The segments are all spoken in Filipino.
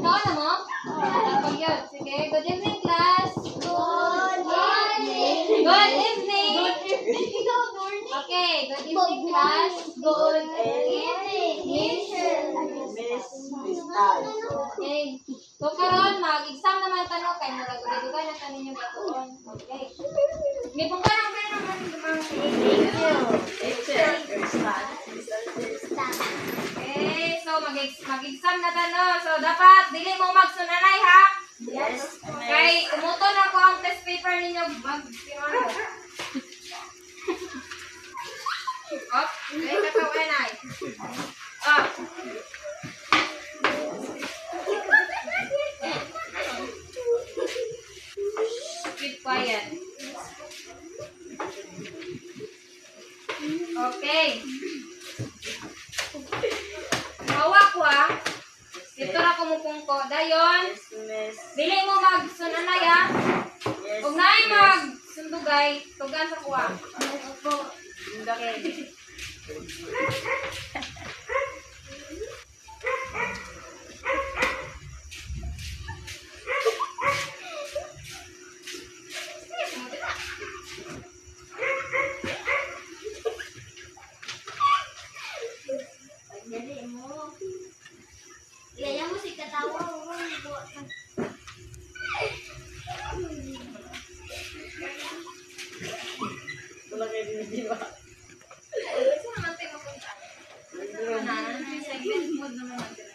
Nauna mo? Tapos yun. Sige. Good evening, class. Good evening. Good evening. Okay. Good evening, class. Good evening. Okay. So, karon mag-exam naman tanong kay murag-dugay na tanin yung batuon. Okay. May pong parang naman dumang okay, so mag-exam na tanong. So, dapat dili mo magsunanay ha? Yes. Okay, umuton ako ang test paper ninyo. Mag-pinuan mo. Oh, okay, kakawin ay. Oh. Keep quiet. Okay. Hawak ko ah. Dito na kumupungko. Dayon. Dili mo magsunanay ah. Huwag na ay magsundugay. Tugan sa kuha. Okay. Kaya mo si katawa mo Wala kayo din, di ba? Ito naman tayo mapunta. Segment mode naman natin.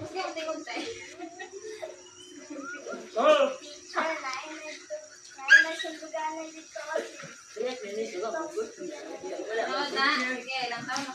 Sige, tingog tayo. Oh! Sige, ilang taon na.